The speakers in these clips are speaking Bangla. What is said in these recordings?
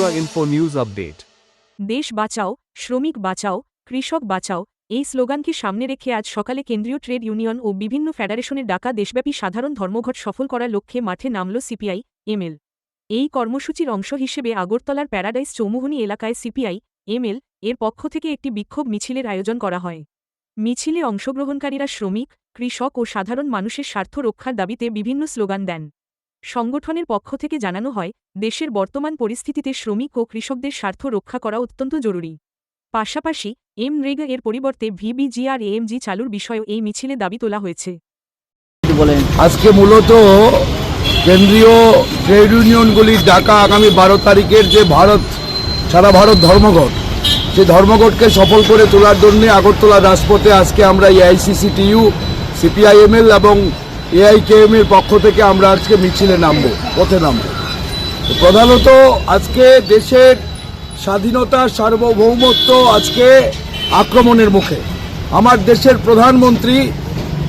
Natura Info News Update. দেশ বাঁচাও, শ্রমিক বাঁচাও, কৃষক বাঁচাও এই স্লোগানকে সামনে রেখে আজ সকালে কেন্দ্রীয় ট্রেড ইউনিয়ন ও বিভিন্ন ফেডারেশনের ডাকা দেশব্যাপী সাধারণ ধর্মঘট সফল করার লক্ষ্যে মাঠে নামল সিপিআই এমএল। এই কর্মসূচির অংশ হিসেবে আগরতলার প্যারাডাইস চৌমুহনী এলাকায় সিপিআই এমএল এর পক্ষ থেকে একটি বিক্ষোভ মিছিলের আয়োজন করা হয়। মিছিলে অংশগ্রহণকারীরা শ্রমিক, কৃষক ও সাধারণ মানুষের স্বার্থ রক্ষার দাবিতে বিভিন্ন স্লোগান দেন। সংগঠনের পক্ষ থেকে জানানো হয়, দেশের বর্তমান পরিস্থিতিতে শ্রমিক ও কৃষকদের স্বার্থ রক্ষা করা অত্যন্ত জরুরি। পাশাপাশি এমরেগা এর পরিবর্তে ভিবিজিআরএএমজি চালুর বিষয়েও এই মিছিলে দাবি তোলা হয়েছে। আজকে মূলত কেন্দ্রীয় ট্রেড ইউনিয়নগুলির ডাকা আগামী 12 তারিখের যে সারা ভারত ধর্মঘট, সেই ধর্মঘটকে সফল করে তোলার জন্য আগরতলা রাজপথে আজকে আমরা এআইসিসিটিইউ, সিপিআইএমএল এবং এআইকেএম এর পক্ষ থেকে আমরা আজকে মিছিলে পথে নামব। প্রধানত আজকে দেশের স্বাধীনতা, সার্বভৌমত্ব আজকে আক্রমণের মুখে। আমার দেশের প্রধানমন্ত্রী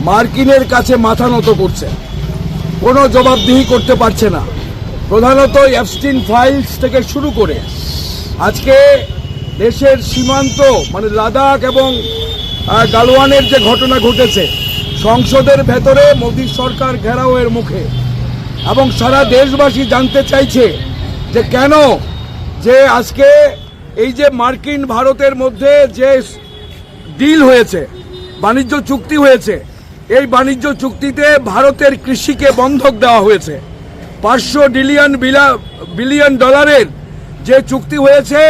মার্কিনের কাছে মাথা নত করছে, কোনো জবাবদিহি করতে পারছে না। প্রধানত এপস্টিন ফাইলস থেকে শুরু করে আজকে দেশের সীমান্ত মানে লাদাখ এবং গালওয়ানের যে ঘটনা ঘটেছে, সংসদের ভেতরে মোদী সরকার ঘেরাওয়ের মুখে, এবং সারা দেশবাসী জানতে চাইছে যে কেন যে আজকে এই যে মার্কিন ভারতের মধ্যে যে ডিল হয়েছে, বাণিজ্য চুক্তি হয়েছে, এই বাণিজ্য চুক্তিতে ভারতের কৃষিকে বন্ধক দেওয়া হয়েছে। 500 বিলিয়ন ডলারের যে চুক্তি হয়েছে,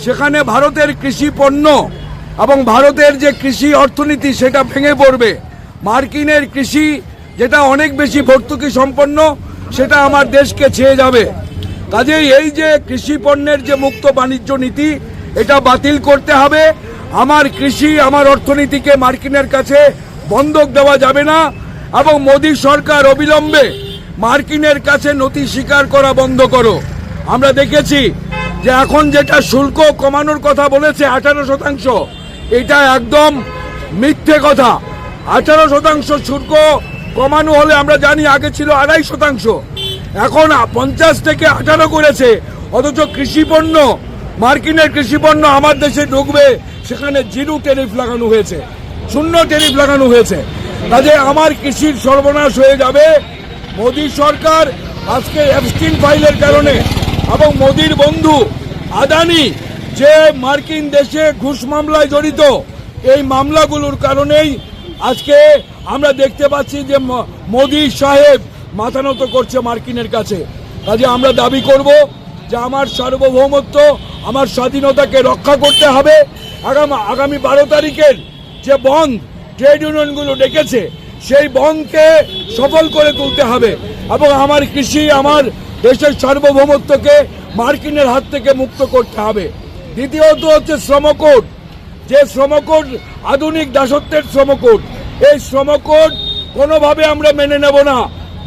সেখানে ভারতের কৃষি পণ্য এবং ভারতের যে কৃষি অর্থনীতি সেটা ভেঙে পড়বে। মার্কিনের কৃষি যেটা অনেক বেশি ভর্তুকি সম্পন্ন, সেটা আমার দেশকে ছেয়ে যাবে। কাজেই এই যে কৃষি পণ্যের যে মুক্ত বাণিজ্য নীতি, এটা বাতিল করতে হবে। আমার কৃষি, আমার অর্থনীতিকে মার্কিনের কাছে বন্ধক দেওয়া যাবে না, এবং মোদী সরকার অবিলম্বে মার্কিনের কাছে নথি স্বীকার করা বন্ধ করো। আমরা দেখেছি যে এখন যেটা শুল্ক কমানোর কথা বলেছে 18%, এটা একদম মিথ্যে কথা। 18% শুল্ক কমানো হলে আমরা জানি আগে ছিল 2.5%, এখন 50 থেকে 18 করেছে। অথচ কৃষিপণ্য, মার্কিনের কৃষিপণ্য আমার দেশে ঢুকবে, সেখানে 0 ট্যারিফ লাগানো হয়েছে, 0 ট্যারিফ লাগানো হয়েছে। কাজে আমার কৃষির সর্বনাশ হয়ে যাবে। মোদী সরকার আজকে এপস্টিন ফাইলের কারণে এবং মোদীর বন্ধু আদানি যে মার্কিন দেশে ঘুষ মামলায় জড়িত, এই মামলাগুলোর কারণেই আজকে আমরা দেখতে পাচ্ছি যে মোদী সাহেব মাথা নত করছে মার্কিনের কাছে। কাজে আমরা দাবি করব যে আমার সার্বভৌমত্ব, আমার স্বাধীনতাকে রক্ষা করতে হবে। আগামী 12 তারিখের যে বন্ধ ট্রেড ইউনিয়নগুলো ডেকেছে, সেই বন্ধকে সফল করে তুলতে হবে এবং আমার কৃষি, আমার দেশের সার্বভৌমত্বকে মার্কিনের হাত থেকে মুক্ত করতে হবে। দ্বিতীয়ত হচ্ছে শ্রমকোড, যে শ্রমকোড আধুনিক দাসত্বের শ্রমকোড, এই শ্রমকোড কোনোভাবে আমরা মেনে নেব না।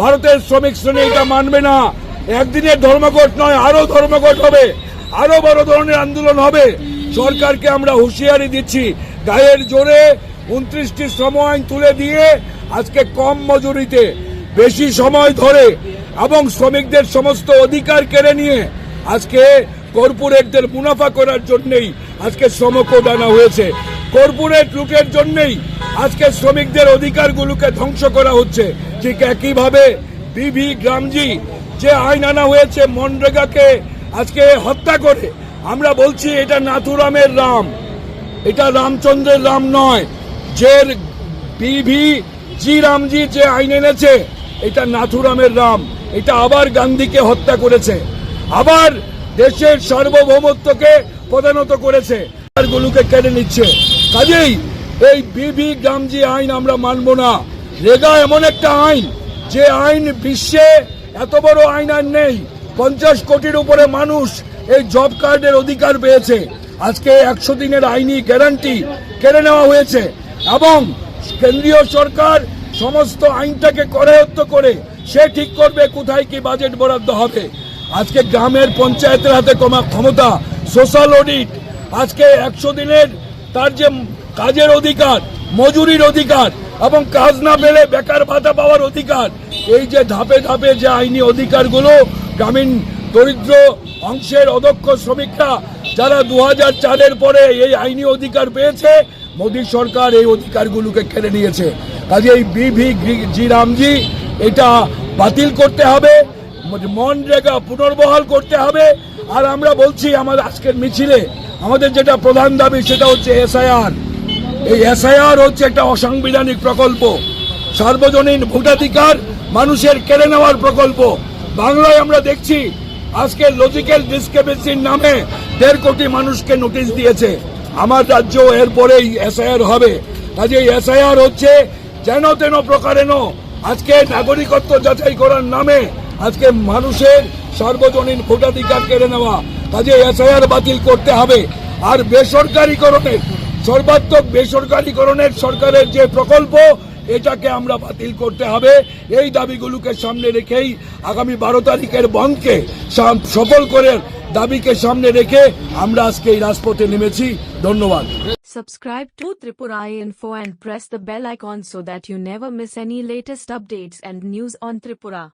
ভারতের শ্রমিক শ্রেণী এটা মানবে না। একদিনের ধর্মঘট নয়, আরো ধর্মঘট হবে, আরো বড় ধরনের আন্দোলন হবে। সরকারকে আমরা হুঁশিয়ারি দিচ্ছি, গায়ের জোরে 29টি শ্রম আইন তুলে দিয়ে আজকে কম মজুরিতে বেশি সময় ধরে এবং শ্রমিকদের সমস্ত অধিকার কেড়ে নিয়ে আজকে কর্পোরেটদের মুনাফা করার জন্যই আজকে শ্রমকোড আনা হয়েছে। কর্পোরেট লুটের জন্যই আজকে শ্রমিকদের অধিকারগুলোকে ধ্বংস করা হচ্ছে। ঠিক একইভাবে বিভি গ্রামজি যে আইন আনা হয়েছে, মনরেগাকে আজকে হত্যা করে, আমরা বলছি এটা নাথুরামের রাম, এটা রামচন্দ্রের রাম নয়। যে বিভি রামজি যে আইন এনেছে, এটা নাথুরামের রাম। এটা আবার গান্ধীকে হত্যা করেছে, আবার দেশের সার্বভৌমত্বকে পদানত করেছে, গুলোকে কেড়ে নিচ্ছে। কাজেই এই বিভি গ্রামজি আইন আমরা মানব না। রেগা এমন একটা আইন, যে আইন বিশ্বে এত বড় আইন আর নেই। 50 কোটির উপরে মানুষ এই জব কার্ডের অধিকার পেয়েছে। আজকে 100 দিনের আইনি গ্যারান্টি কেড়ে নেওয়া হয়েছে, এবং কেন্দ্রীয় সরকার সমস্ত আইনটাকে করায়ত্ত করে সে ঠিক করবে কোথায় কি বাজেট বরাদ্দ হবে। আজকে গ্রামের পঞ্চায়েতের হাতে ক্ষমতা, সোশ্যাল অডিট, আজকে 100 দিনের তার যে কাজের অধিকার, মজুরির অধিকার এবং কাজ না পেলে বেকার ভাতা পাওয়ার অধিকার, এই যে ধাপে ধাপে যে আইনি অধিকারগুলো গ্রামীণ দরিদ্র অংশের অদক্ষ শ্রমিকরা যারা 2004-এর পরে এই আইনি অধিকার পেয়েছে, মোদী সরকার এই অধিকারগুলোকে কেড়ে নিয়েছে। কাজে এই বিভি রামজি এটা বাতিল করতে হবে, মনরেগা পুনর্বহাল করতে হবে। আর আমরা বলছি আমাদের আজকের মিছিলে আমাদের যেটা প্রধান দাবি সেটা হচ্ছে এসআইআর। এই এসআইআর হচ্ছে একটা অসাংবিধানিক প্রকল্প, সার্বজনীন ভোটাধিকার মানুষের কেড়ে নেওয়ার প্রকল্প। বাংলায় আমরা দেখছি আজকে লজিক্যাল ডিসক্রিপেন্সির নামে 1.5 কোটি মানুষকে নোটিশ দিয়েছে। আমার রাজ্য এরপরেই এসআইআর হবে। কাজে এসআইআর হচ্ছে যেন তেন প্রকারেণ আজকে নাগরিকত্ব যাচাই করার নামে আজকে মানুষের সার্বজনীন ভোটাধিকার কেড়ে নেওয়া। কাজে এসআইআর বাতিল করতে হবে। আর বেসরকারীকরণের সর্বাত্মক বেসরকারীকরণের সরকারের যে প্রকল্প এটাকে আমরা বাতিল করতে হবে। এই দাবিগুলোকে সামনে রেখেই আগামী 12 তারিখের বন্ধকে সফল করে দাবিকে সামনে রেখে আমরা আজকে এই রাজপথে নেমেছি। ধন্যবাদ। Subscribe to Tripura Info and press the bell icon so that you never miss any latest updates and news on Tripura.